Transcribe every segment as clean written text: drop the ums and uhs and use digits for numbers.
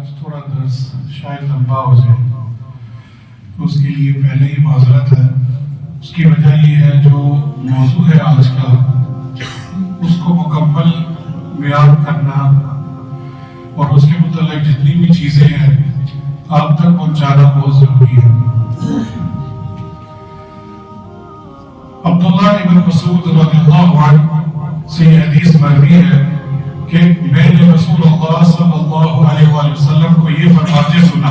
آج تھوڑا درس شاید لمبا ہو جائے، اس کے لیے پہلے ہی معذرت ہے۔ اس کی وجہ یہ ہے جو موضوع ہے آج کا، اس کو مکمل بیان کرنا اور اس کے متعلق جتنی بھی چیزیں ہیں آپ تک پہنچانا بہت ضروری ہے۔ عبداللہ ابن مسعود رضی اللہ عنہ سے یہ حدیث مروی ہے کہ میں نے رسول اللہ صلی اللہ علیہ وآلہ وسلم کو یہ فرماتے سنا،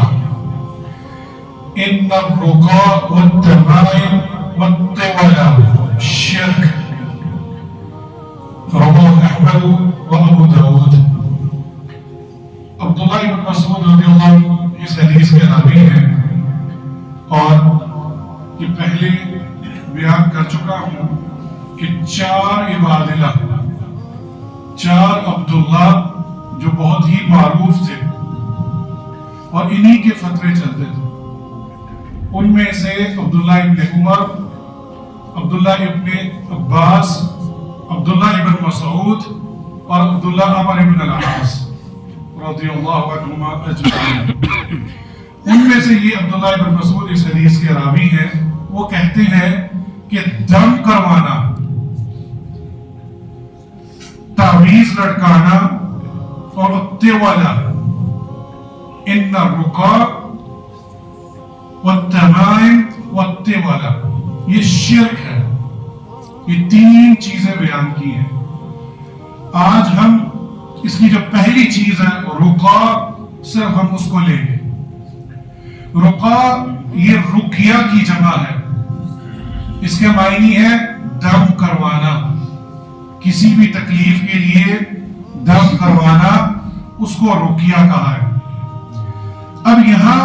ان الرقاء والتمائم والطول شرک، رواه احمد و ابو داود۔ عبداللہ ابن مسعود رضی اللہ عنہ اس حدیث کے راوی ہیں اور یہ پہلے بیان کر چکا ہوں کہ چار عبادلہ، چار عبداللہ جو بہت ہی معروف تھے اور انہی کے فتوے چلتے تھے، ان میں سے عبداللہ ابن عمر، عبداللہ ابن عباس، عبداللہ ابن مسعود اور عبداللہ عمر ابن العاص رضی اللہ عنہما اجمعین۔ ان میں سے یہ عبداللہ ابن مسعود اس حدیث کے راوی ہیں، وہ کہتے ہیں کہ دم کروانا، تعویذ لٹکانا اور التوالا، ان الرقاء والتمائم والتوالا، یہ شرک ہے۔ یہ تین چیزیں بیان کی ہیں۔ آج ہم اس کی جو پہلی چیز ہے رقاء، صرف ہم اس کو لیں گے۔ رقاء یہ رقیہ کی جمع ہے، اس کے معنی ہے دم کروانا، کسی بھی تکلیف کے لیے دم کروانا، اس کو رقیہ کہا ہے۔ اب یہاں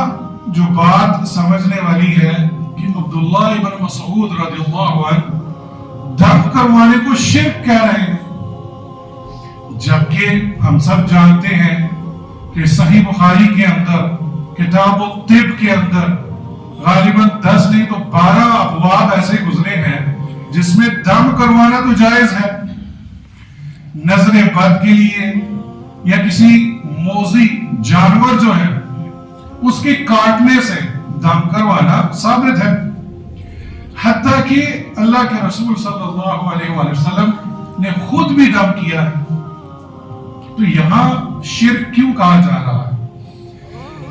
جو بات سمجھنے والی ہے کہ عبداللہ ابن مسعود رضی اللہ عنہ دم کروانے کو شرک کہہ رہے ہیں، جبکہ ہم سب جانتے ہیں کہ صحیح بخاری کے اندر کتاب الطب کے اندر غالباً 10 نہیں تو 12 ابواب ایسے گزرے ہیں جس میں دم کروانا تو جائز ہے۔ نظر بد کے لیے یا کسی موذی جانور جو ہے اس کے کاٹنے سے دم کروانا ثابت ہے، حتیٰ کہ اللہ کے رسول صلی اللہ علیہ وآلہ وسلم نے خود بھی دم کیا ہے، تو یہاں شرک کیوں کہا جا رہا ہے؟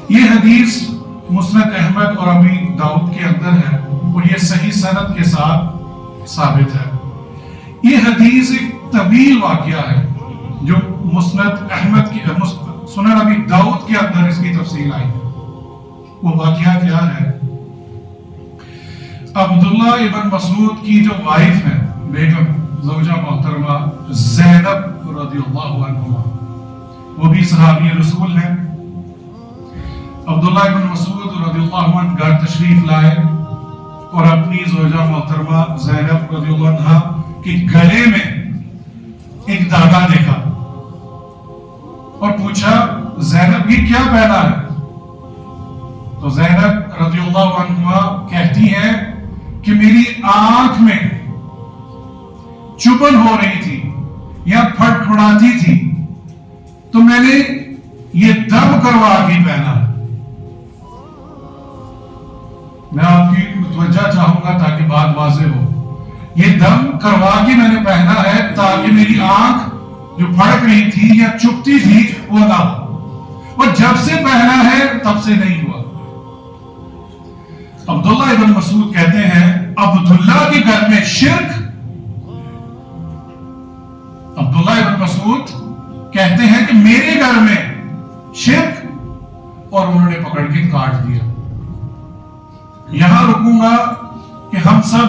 یہ حدیث مسند احمد اور ابی داؤد کے اندر ہے اور یہ صحیح سند کے ساتھ ثابت ہے۔ یہ حدیث ایک طویل واقعہ ہے جو مسند احمد کی سنن ابی داؤد کے اندر اس کی تفصیل آئی ہے۔ وہ واقعہ کیا ہے؟ عبداللہ ابن مسعود کی جو وائف ہے، بیگم زوجہ محترمہ زینب رضی اللہ عنہ، وہ بھی صحابی رسول ہیں۔ عبداللہ ابن مسعود رضی اللہ عنہ گھر تشریف لائے اور اپنی زوجہ محترمہ زینب رضی اللہ عنہ کے گلے میں ایک داغا دیکھا اور پوچھا زینب یہ کیا پہنا ہے؟ تو زینب رضی اللہ عنہ کہتی ہیں کہ میری آنکھ میں چبھن ہو رہی تھی یا پھٹ پھڑاتی تھی تو میں نے یہ دم کروا کے پہنا۔ میں آپ کی متوجہ چاہوں گا تاکہ بات واضح ہو، یہ دم کروا کے میں نے پہنا ہے تاکہ میری آنکھ جو پھڑک رہی تھی یا چپتی تھی وہ نہ ہو، اور جب سے پہنا ہے تب سے نہیں ہوا۔ عبداللہ ابن مسعود کہتے ہیں عبداللہ کے گھر میں شرک؟ عبداللہ ابن مسعود کہتے ہیں کہ میرے گھر میں شرک، اور انہوں نے پکڑ کے کاٹ دیا۔ یہاں رکوں گا کہ ہم سب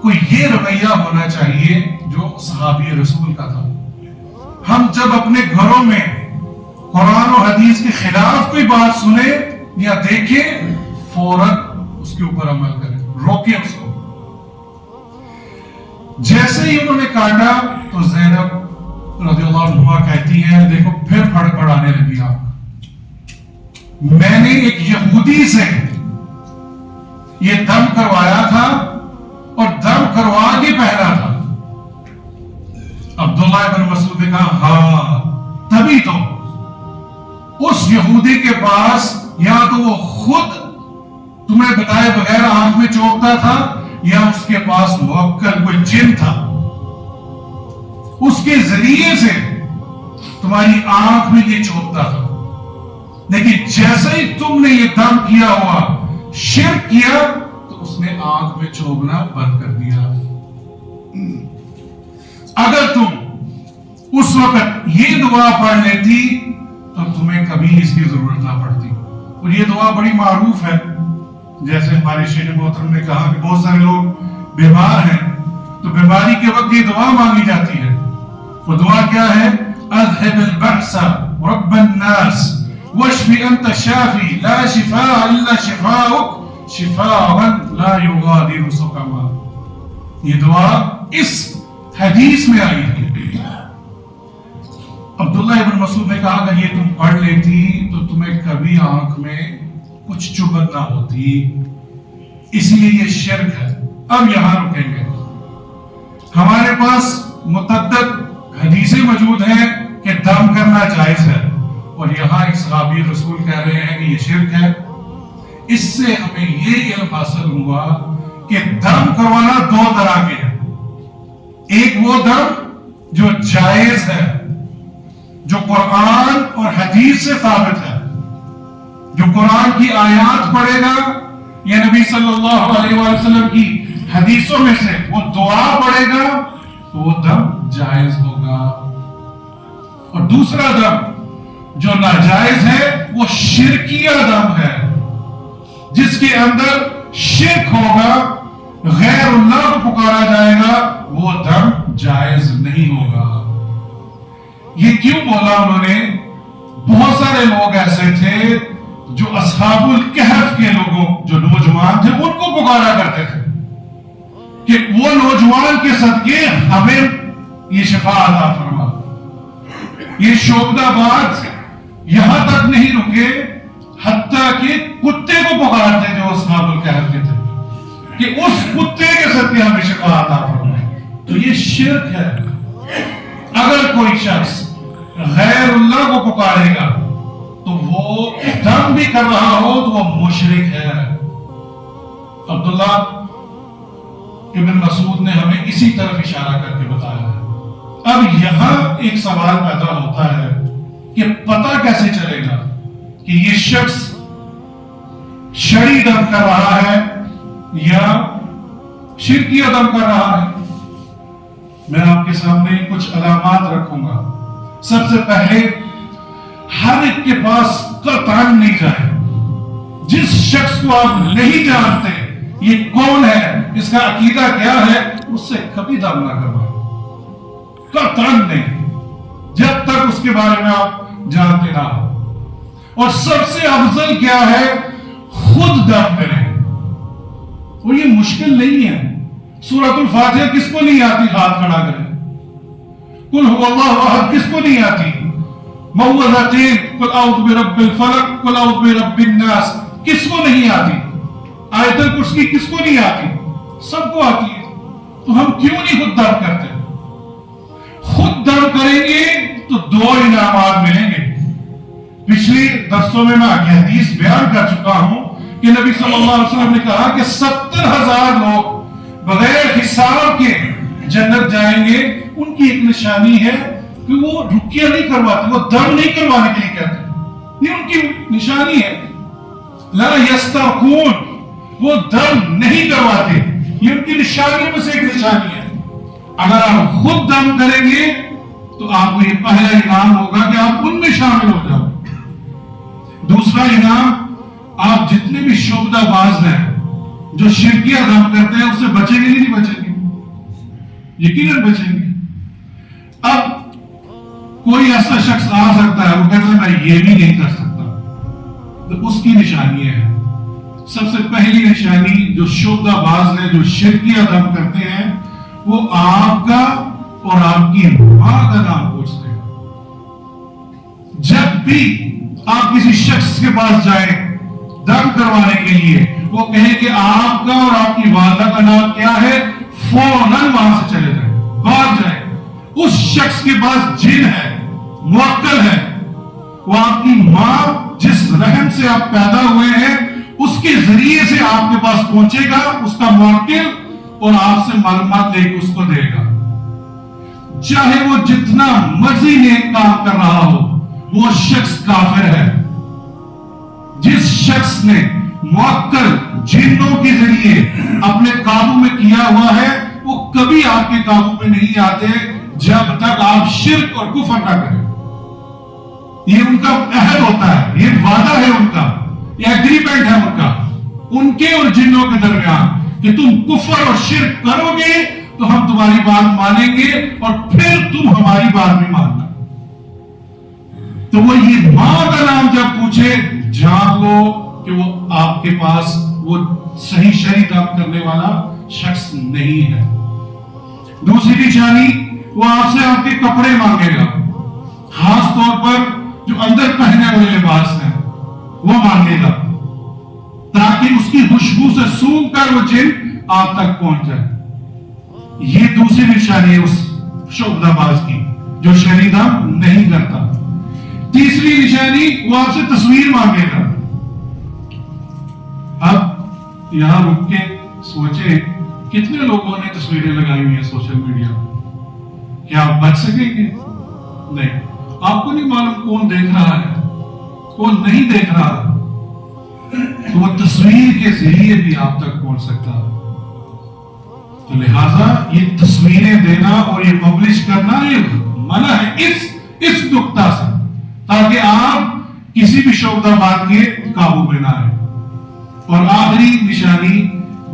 کو یہ رویہ ہونا چاہیے جو صحابی رسول کا تھا۔ ہم جب اپنے گھروں میں قرآن و حدیث کے خلاف کوئی بات سنیں یا دیکھیں، فوراً اس کے اوپر عمل کریں، روکیں اس کو۔ جیسے ہی انہوں نے کاٹا تو زینب رضی اللہ عنہ کہتی ہے دیکھو پھر پھڑ پڑانے لگی آپ، میں نے ایک یہودی سے یہ دم کروایا تھا اور دم کروا کے پہنا تھا۔ عبداللہ ابن مسعود نے کہا ہاں تبھی تو اس یہودی کے پاس یا تو وہ خود تمہیں بتائے بغیر آنکھ میں چوبتا تھا یا اس کے پاس موکل کوئی جن تھا، اس کے ذریعے سے تمہاری آنکھ میں یہ چوبتا تھا. لیکن جیسے ہی تم نے یہ دم کیا ہوا شرک کیا تو اس نے آنکھ میں چوبنا بند کر دیا. اگر تم اس وقت یہ دعا پڑھ لیتی تو تمہیں کبھی اس کی ضرورت نہ پڑتی. اور یہ دعا بڑی معروف ہے، جیسے ہمارے شیخ محترم نے کہا کہ بہت سارے لوگ بیمار ہیں تو بیماری کے وقت یہ دعا مانگی جاتی ہے. وہ دعا کیا ہے؟ اذهب البأس رب الناس واشف انت الشافي لا شفاء الا شفاؤك شفاء لا يغادر سقما. یہ دعا اس حدیث میں آئی ہے. عبداللہ ابن مسعود نے کہا کہ یہ تم پڑھ لیتی تو تمہیں کبھی آنکھ میں کچھ چبھن نہ ہوتی. اس لیے یہ شرک ہے. اب یہاں رکیں گے. ہمارے پاس متعدد حدیثیں موجود ہیں کہ دم کرنا جائز ہے، اور یہاں ایک صحابی رسول کہہ رہے ہیں کہ یہ شرک ہے. اس سے ہمیں یہ علم حاصل ہوا کہ دم کروانا دو طرح کے ہیں. ایک وہ دم جو جائز ہے، جو قرآن اور حدیث سے ثابت ہے، جو قرآن کی آیات پڑھے گا یا نبی صلی اللہ علیہ وآلہ وسلم کی حدیثوں میں سے وہ دعا پڑھے گا تو وہ دم جائز ہوگا. اور دوسرا دم جو ناجائز ہے وہ شرکیہ دم ہے، جس کے اندر شرک ہوگا، غیر اللہ کو پکارا جائے گا، وہ دم جائز نہیں ہوگا. یہ کیوں بولا انہوں نے؟ بہت سارے لوگ ایسے تھے جو اصحاب الکہف کے لوگوں، جو نوجوان تھے، ان کو پکارا کرتے تھے کہ وہ نوجوان کے صدقے ہمیں یہ شفا عطا فرما. یہ شعبدہ بات یہاں تک نہیں رکے، حتیٰ کہ کتے کو پکارتے جو اصحاب الکہف کے تھے کہ اس کتے کے صدقے ہمیں شفا عطا فرما. تو یہ شرک ہے. اگر کوئی شخص غیر اللہ کو پکارے گا تو وہ دم بھی کر رہا ہو تو وہ مشرک ہے. عبداللہ ابن مسعود نے ہمیں اسی طرف اشارہ کر کے بتایا ہے. اب یہاں ایک سوال پیدا ہوتا ہے کہ پتہ کیسے چلے گا کہ یہ شخص شرعی دم کر رہا ہے یا شرکیہ دم کر رہا ہے؟ میں آپ کے سامنے کچھ علامات رکھوں گا. سب سے پہلے ہر ایک کے پاس قطعاً نہیں جائے. جس شخص کو آپ نہیں جانتے یہ کون ہے، اس کا عقیدہ کیا ہے، اس سے کبھی دم نہ کروائیں. قطعاً نہیں، جب تک اس کے بارے میں آپ جانتے نہ ہو. اور سب سے افضل کیا ہے؟ خود دم کریں. اور یہ مشکل نہیں ہے. سورۃ الفاتحہ کس کو نہیں آتی؟ ہاتھ کھڑا کریں. قل هو اللہ احد کس کو نہیں آتی؟ معوذتین، قل اعوذ برب الفلق، قل اعوذ برب الناس کس کو نہیں آتی؟ آیت الکرسی کس کو نہیں آتی؟ سب کو آتی ہے. تو ہم کیوں نہیں خود دم کرتے؟ خود دم کریں گے تو دو انعامات ملیں گے. پچھلی درسوں میں حدیث بیان کر چکا ہوں کہ نبی صلی اللہ علیہ وسلم نے کہا کہ 70,000 لوگ بغیر حساب کے جنت جائیں گے. ان کی ایک نشانی ہے کہ وہ رقیہ نہیں کرواتے، وہ دم نہیں کروانے کے لیے کہتے ہیں. یہ ان کی نشانی ہے. لا یسترقون، وہ دم نہیں کرواتے. یہ ان کی نشانیوں میں سے ایک نشانی ہے. اگر آپ خود دم کریں گے تو آپ کو یہ پہلا انعام ہوگا کہ آپ ان میں شامل ہو جاؤ. دوسرا انعام، آپ جتنے بھی شعبدہ باز ہیں جو شرکیہ دم کرتے ہیں اس سے بچیں گے نہیں بچیں گے؟ یقیناً بچیں گے. اب کوئی ایسا شخص آ سکتا ہے وہ کہتا ہے میں یہ بھی نہیں کر سکتا، تو اس کی نشانی ہے. سب سے پہلی نشانی جو شعبدہ باز ہیں جو شرکیہ دم کرتے ہیں وہ آپ کا اور آپ کی ماں کا نام پوچھتے ہیں. جب بھی آپ کسی شخص کے پاس جائیں دم کروانے کے لیے، وہ کہیں کہ آپ کا اور آپ کی والدہ کا نام کیا ہے، فوراً وہاں سے چلے جائیں، بھاگ جائیں. اس شخص کے پاس جن ہے، موکل ہے، وہ آپ کی ماں جس رحم سے آپ پیدا ہوئے ہیں اس کے ذریعے سے آپ کے پاس پہنچے گا، اس کا موکل، اور آپ سے معلومات لے کے اس کو دے گا. چاہے وہ جتنا مرضی نیک کام کر رہا ہو، وہ شخص کافر ہے. جس شخص نے موکل جنوں کے ذریعے اپنے قابو میں کیا ہوا ہے، وہ کبھی آپ کے قابو میں نہیں آتے جب تک آپ شرک اور کفر نہ کریں. یہ ان کا عہد ہوتا ہے، یہ وعدہ ہے ان کا، یہ ایگریمنٹ ہے ان کا، ان کے اور جنوں کے درمیان، کہ تم کفر اور شرک کرو گے تو ہم تمہاری بات مانیں گے اور پھر تم ہماری بات بھی ماننا. تو وہ یہ ماں کا نام جب پوچھے، جان لو کہ وہ آپ کے پاس وہ صحیح شرعی دم کرنے والا شخص نہیں ہے. دوسری نشانی، وہ آپ سے آپ کے کپڑے مانگے گا، خاص طور پر جو اندر پہننے والے لباس ہیں وہ مانگے گا، تاکہ اس کی خوشبو سے سونگھ کر وہ جن آپ تک پہنچ جائے. یہ دوسری نشانی ہے اس شعبدہ باز کی جو شرعی دم نہیں کرتا. تیسری نشانی، وہ آپ سے تصویر مانگے گا. اب یہاں رک کے سوچے کتنے لوگوں نے تصویریں لگائی ہوئی ہیں سوشل میڈیا پر. کیا آپ بچ سکیں گے؟ نہیں. آپ کو نہیں معلوم کون دیکھ رہا ہے، کون نہیں دیکھ رہا، تو وہ تصویر کے ذریعے بھی آپ تک پہنچ سکتا ہے. تو لہٰذا یہ تصویریں دینا اور یہ پبلش کرنا یہ منع ہے اس نقطہ سے، تاکہ آپ کسی بھی شعبدہ بات کے قابو میں نہ آئے. اور آخری نشانی،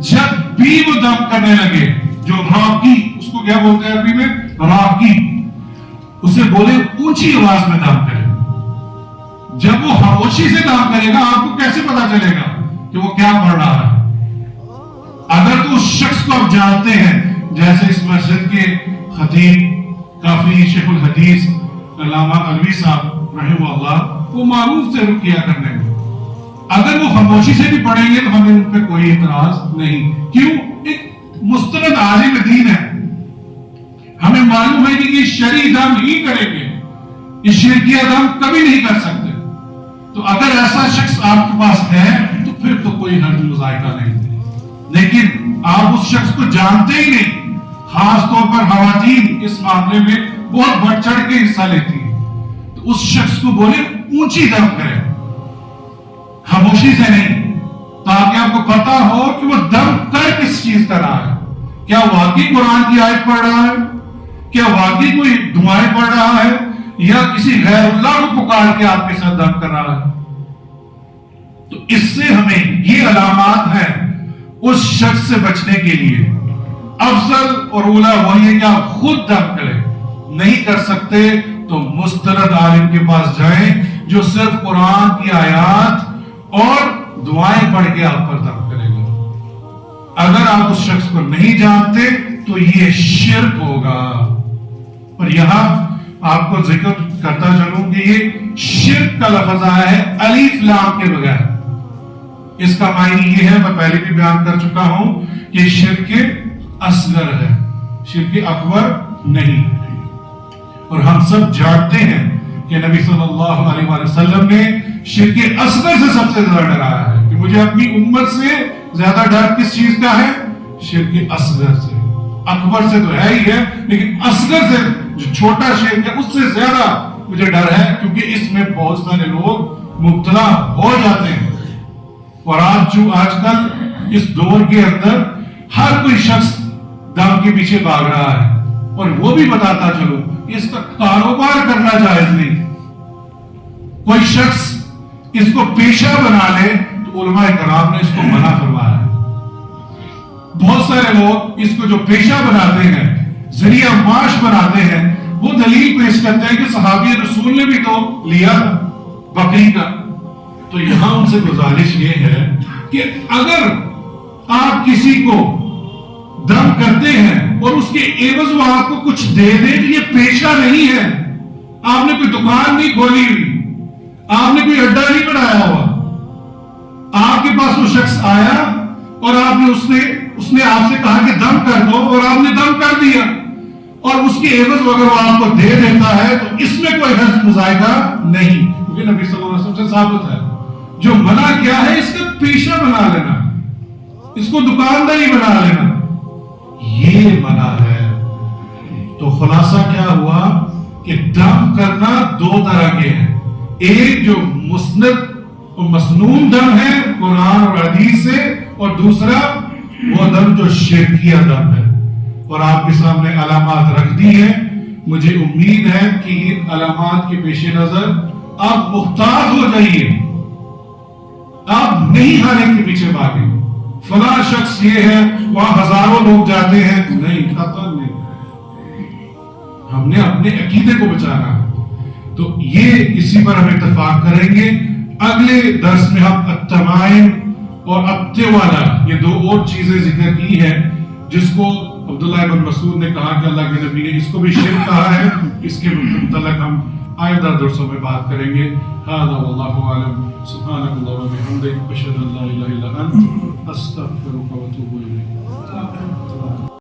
جب بھی وہ دم کرنے لگے، جو راکی، اس کو کیا بولتے ہیں عربی میں؟ راکی. اسے بولے اونچی آواز میں دم کرے. جب وہ خاموشی سے دم کرے گا، آپ کو کیسے پتا چلے گا کہ وہ کیا پڑھ رہا ہے؟ اگر تو اس شخص کو آپ جانتے ہیں، جیسے اس مسجد کے خطیب کافی شیخ الحدیث علامہ علوی صاحب رحمہ اللہ، وہ معروف سے رک کیا کرنے میں، اگر وہ خاموشی سے بھی پڑھیں گے تو ہمیں ان پہ کوئی اعتراض نہیں. کیوں؟ ایک مستند عالم دین ہے، ہمیں معلوم ہے کہ یہ شرعی دم ہی کریں گے، یہ شرکیہ دم کبھی نہیں کر سکتے. تو اگر ایسا شخص آپ کے پاس ہے تو پھر تو کوئی حرج مذائقہ نہیں. لیکن آپ اس شخص کو جانتے ہی نہیں، خاص طور پر خواتین اس معاملے میں بہت بڑھ چڑھ کے حصہ لیتی ہیں، تو اس شخص کو بولے اونچی دم کرے، خاموشی سے نہیں، تاکہ آپ کو پتا ہو کہ وہ دم کر کس چیز کا رہا ہے. کیا واقعی قرآن کی آیت پڑھ رہا ہے؟ کیا واقعی کوئی دعائیں پڑھ رہا ہے؟ یا کسی غیر اللہ کو پکار کے آپ کے ساتھ دم کر رہا ہے؟ تو اس سے ہمیں یہ علامات ہیں اس شخص سے بچنے کے لیے. افضل اور اولا وہی ہے کہ آپ خود دم کریں. نہیں کر سکتے تو مستند عالم کے پاس جائیں جو صرف قرآن کی آیات اور دعائیں پڑھ کے آپ پر دم کرے گا. اگر آپ اس شخص کو نہیں جانتے تو یہ شرک ہوگا. اور یہاں آپ کو ذکر کرتا چلوں کہ یہ شرک کا لفظ آیا ہے الف لام کے بغیر. اس کا معنی یہ ہے، میں پہلے بھی بیان کر چکا ہوں، کہ شرک اصغر ہے، شرک اکبر نہیں. اور ہم سب جانتے ہیں کہ نبی صلی اللہ علیہ وآلہ وسلم نے شرک اصغر سے سب سے زیادہ ڈرایا ہے کہ مجھے اپنی امت سے زیادہ ڈر کس چیز کا ہے؟ شرک اصغر سے. اکبر سے تو ہے ہی ہے، لیکن اصغر سے جو چھوٹا شرک ہے اس سے زیادہ مجھے ڈر ہے، کیونکہ اس میں بہت سارے لوگ مبتلا ہو جاتے ہیں. اور آج کل اس دور کے اندر ہر کوئی شخص دم کے پیچھے بھاگ رہا ہے. اور وہ بھی بتاتا چلو اس کا کاروبار کرنا جائز نہیں. کوئی شخص اس کو پیشہ بنا لے تو علماء کرام نے اس کو منع فرمایا ہے. بہت سارے لوگ اس کو جو پیشہ بناتے ہیں، ذریعہ معاش بناتے ہیں، وہ دلیل پیش کرتے ہیں کہ صحابی رسول نے بھی تو لیا بکری کا. تو یہاں ان سے گزارش یہ ہے کہ اگر آپ کسی کو دم کرتے ہیں اور اس کے عوض وہ آپ کو کچھ دے دے تو یہ پیشہ نہیں ہے. آپ نے کوئی دکان نہیں کھولی ہوئی، آپ نے کوئی اڈا نہیں بنایا ہوا. آپ کے پاس وہ شخص آیا اور اس نے آپ سے کہا کہ دم کر دو، اور آپ نے دم کر دیا، اور اس کے عوض اگر وہ آپ کو دے دیتا ہے تو اس میں کوئی حرج مذائقہ نہیں. کیونکہ نبی صلی اللہ علیہ وسلم سے ثابت ہے جو منع کیا ہے اس کا پیشہ بنا لینا، اس کو دکانداری بنا لینا، یہ منع ہے۔ تو خلاصہ کیا ہوا کہ دم کرنا دو طرح کے ہیں، ایک جو مسند اور مسنون دم ہے قرآن اور حدیث سے، اور دوسرا وہ دم جو شرکیہ دم ہے، اور آپ کے سامنے علامات رکھ دی ہیں۔ مجھے امید ہے کہ ان علامات کے پیش نظر آپ محتاط ہو جائیے، آپ نہیں ہارے کے پیچھے بھاگیں فلاں شخص یہ ہے وہاں ہزاروں لوگ جاتے ہیں، نہیں، ختم نہیں، ہم نے اپنے عقیدے کو بچانا ہے۔ تو یہ اسی پر ہم اتفاق کریں گے۔ اگلے درس میں ہم التمائم اور التوالا، یہ دو اور چیزیں ذکر کی ہیں جس کو عبداللہ بن مسعود نے کہا کہ اللہ کے نبی نے اس کو بھی شرک کہا ہے، اس کے متعلق ہم آئندہ درسوں میں بات کریں گے۔ ھذا واللہ اعلم، سبحانک اللہم و بحمدک، اشہد ان لا الہ الا انت، استغفرک و اتوب الیک۔